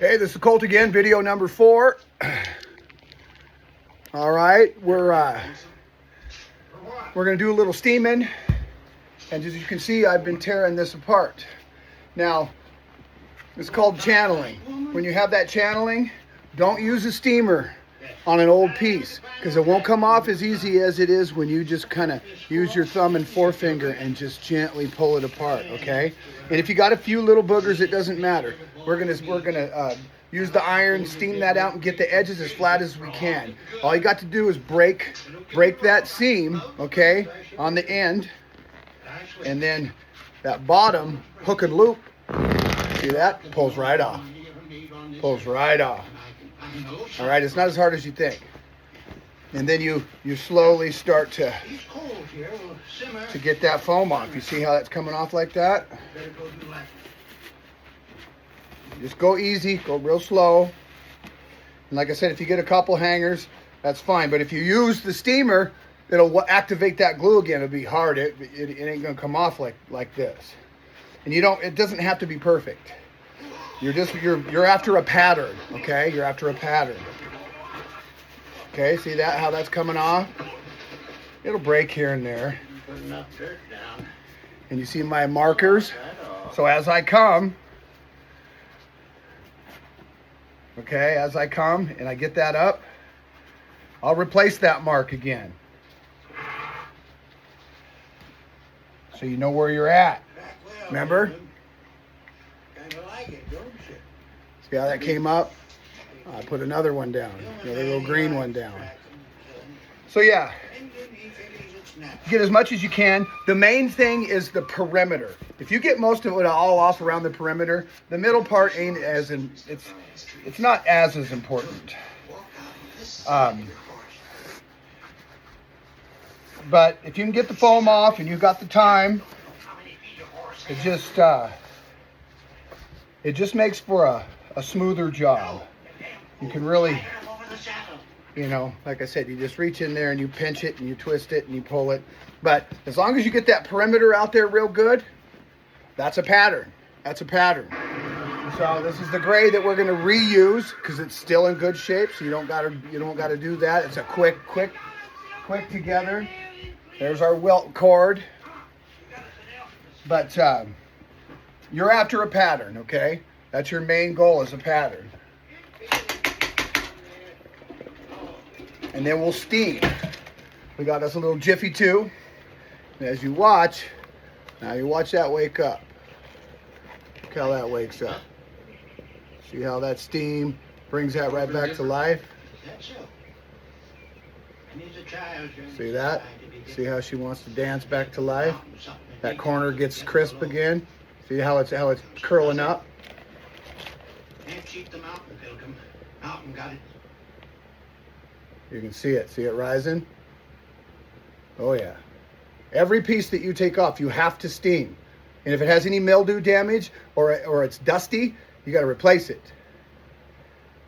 Hey, this is Colt again, video number 4. All right, we're gonna do a little steaming, and as you can see, I've been tearing this apart. Now, it's called channeling. When you have that channeling, don't use a steamer on an old piece, because it won't come off as easy as it is when you just kind of use your thumb and forefinger and just gently pull it apart. Okay, and if you got a few little boogers, it doesn't matter. We're gonna use the iron, steam that out, and get the edges as flat as we can. All you got to do is break that seam, okay, on the end, and then that bottom hook and loop. See that? Pulls right off. Pulls right off. All right, it's not as hard as you think. And then you slowly start to get that foam off. You see how that's coming off like that? Just go easy, go real slow. And like I said, if you get a couple hangers, that's fine. But if you use the steamer, it'll activate that glue again. It'll be hard. It ain't gonna come off like this. And it doesn't have to be perfect. You're after a pattern, okay? You're after a pattern. Okay, see that, how that's coming off? It'll break here and there. And you see my markers? So as I come, okay, as I come and I get that up, I'll replace that mark again. So you know where you're at. Remember? See how that came up? I put another one down, another little green one down. So yeah, get as much as you can. The main thing is the perimeter. If you get most of it all off around the perimeter, the middle part ain't it's not as important. But if you can get the foam off and you've got the time, it just makes for a smoother job. You can really, like I said, you just reach in there and you pinch it and you twist it and you pull it. But as long as you get that perimeter out there real good, that's a pattern. That's a pattern. So this is the gray that we're going to reuse because it's still in good shape. So you don't gotta do that. It's a quick together. There's our welt cord. But you're after a pattern, okay? That's your main goal, is a pattern. And then we'll steam. We got us a little jiffy too. And as you watch, now you watch that wake up. Look how that wakes up. See how that steam brings that right back to life? See that? See how she wants to dance back to life? That corner gets crisp again. See how it's curling up? You can see it rising? Oh yeah. Every piece that you take off, you have to steam. And if it has any mildew damage or it's dusty, you got to replace it.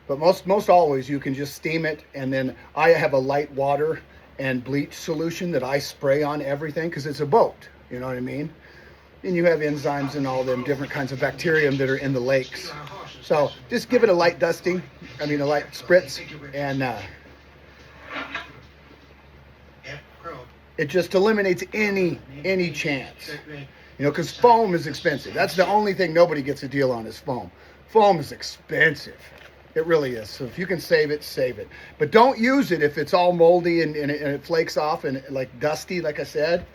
But most always you can just steam it, and then I have a light water and bleach solution that I spray on everything because it's a boat, you know what I mean? And you have enzymes and all them different kinds of bacterium that are in the lakes. So just give it a light dusting, a light spritz, and it just eliminates any chance. Because foam is expensive. That's the only thing nobody gets a deal on is foam. Foam is expensive. It really is. So if you can save it, save it. But don't use it if it's all moldy and it flakes off and like dusty, like I said.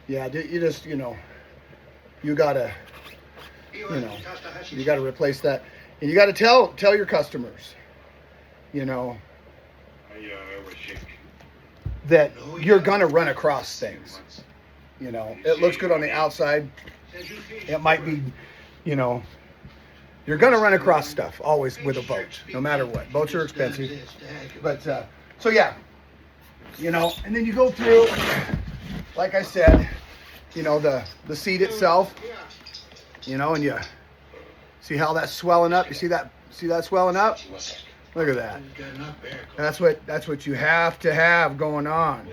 Yeah, you just, you gotta replace that. And you gotta tell your customers, that you're gonna run across things. It looks good on the outside. It might be, you're gonna run across stuff always with a boat, no matter what. Boats are expensive, but so yeah, and then you go through, like I said, the seat itself, and you see how that's swelling up. You see that swelling up? Look at that. That's what you have to have going on.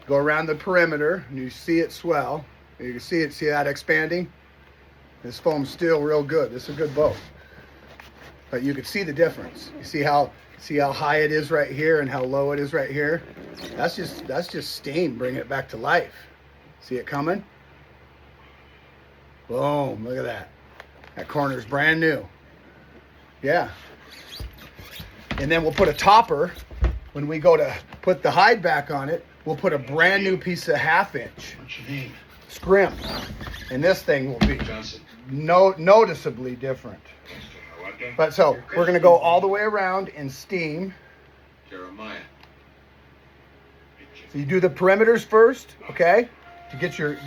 Go around the perimeter and you see it swell. You can see that expanding. This foam's still real good. This is a good boat. But you can see the difference. You see how high it is right here and how low it is right here? That's just steam bringing it back to life. See it coming? Boom, look at that. That corner's brand new. Yeah. And then we'll put a topper. When we go to put the hide back on it, we'll put a brand new piece of 1/2 inch scrimp. And this thing will be noticeably different. But so we're going to go all the way around and steam. Jeremiah. So you do the perimeters first, okay? To get your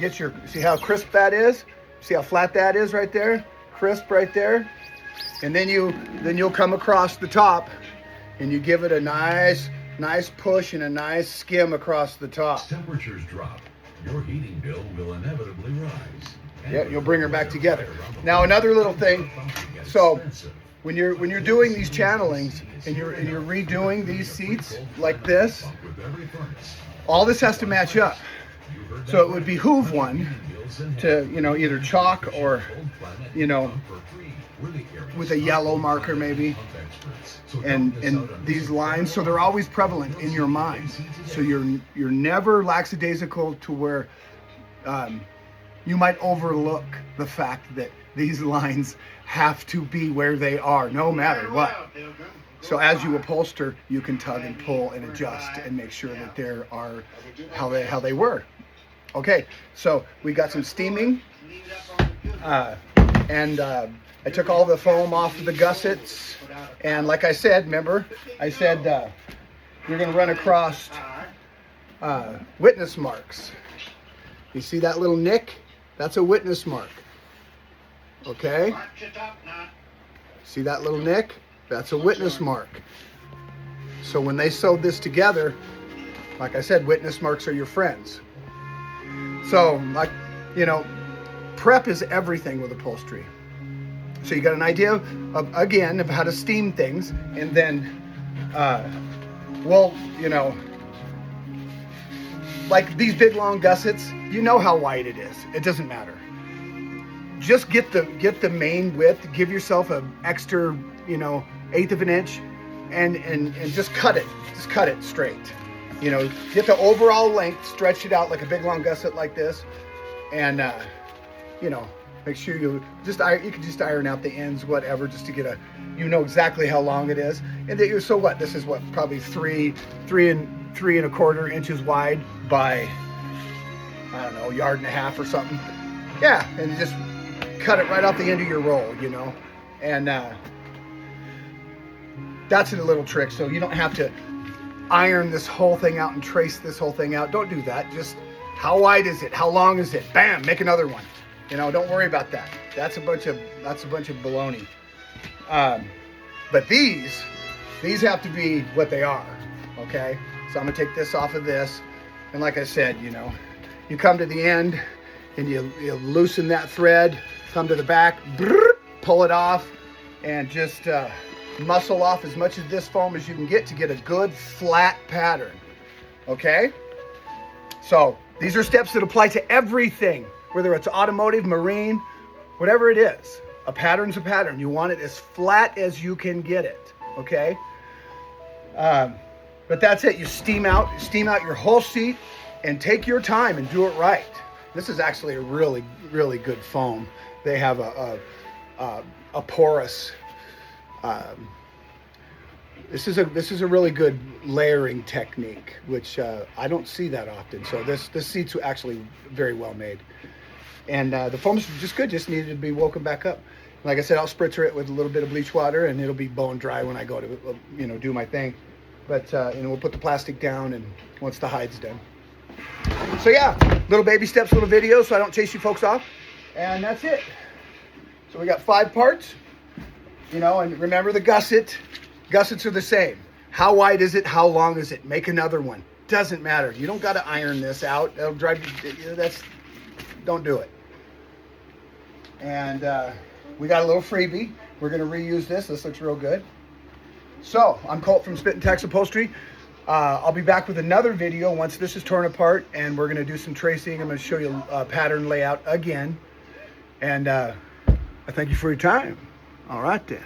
see how crisp that is? See how flat that is right there? Crisp right there. And then you'll come across the top and you give it a nice push and a nice skim across the top. As temperatures drop, your heating bill will inevitably rise. Yeah, you'll bring her back together. Now another little thing. So when you're doing these channelings and you're redoing these seats like this, all this has to match up. So it would behoove one to, either chalk or, with a yellow marker maybe, and these lines, so they're always prevalent in your mind. So you're never lackadaisical to where you might overlook the fact that these lines have to be where they are, no matter what. So as you upholster, you can tug and pull and adjust and make sure that they are how they were. Okay, so we got some steaming, and I took all the foam off of the gussets, and like I said, remember, I said you're going to run across witness marks. You see that little nick? That's a witness mark. Okay? See that little nick? That's a witness mark. So when they sewed this together, like I said, witness marks are your friends. So, prep is everything with upholstery. So you got an idea of how to steam things, and then, like these big long gussets, you know how wide it is. It doesn't matter. Just get the main width. Give yourself an extra, 1/8 of an inch, and just cut it. Just cut it straight. Get the overall length, stretch it out like a big long gusset like this, and make sure you can just iron out the ends, whatever, just to get exactly how long it is. And that so what? This is probably three and 3¼ inches wide by, I don't know, 1.5 yards or something. Yeah, and just cut it right off the end of your roll, and that's a little trick. So you don't have to iron this whole thing out and trace this whole thing out. Don't do that. Just how wide is it? How long is it? Bam, make another one. Don't worry about that. That's a bunch of baloney. But these have to be what they are. Okay. So I'm gonna take this off of this, and like I said, you come to the end and you loosen that thread. Come to the back, pull it off, and just muscle off as much of this foam as you can get to get a good flat pattern. Okay? So these are steps that apply to everything, whether it's automotive, marine, whatever it is. A pattern's a pattern. You want it as flat as you can get it. Okay? But that's it. You steam out your whole seat and take your time and do it right. This is actually a really, really good foam. They have a porous. This is a really good layering technique, which I don't see that often. So this seat's actually very well made, and the foam's just good. Just needed to be woken back up. Like I said, I'll spritzer it with a little bit of bleach water, and it'll be bone dry when I go to do my thing. But we'll put the plastic down, and once the hide's done. So yeah, little baby steps, little video, so I don't chase you folks off. And that's it. So we got 5 parts, and remember the gusset. Gussets are the same. How wide is it? How long is it? Make another one. Doesn't matter. You don't got to iron this out. That'll drive you. Don't do it. And we got a little freebie. We're going to reuse this. This looks real good. So I'm Colt from Spit and Tax Upholstery. I'll be back with another video once this is torn apart, and we're going to do some tracing. I'm going to show you a pattern layout again, and I thank you for your time. All right then.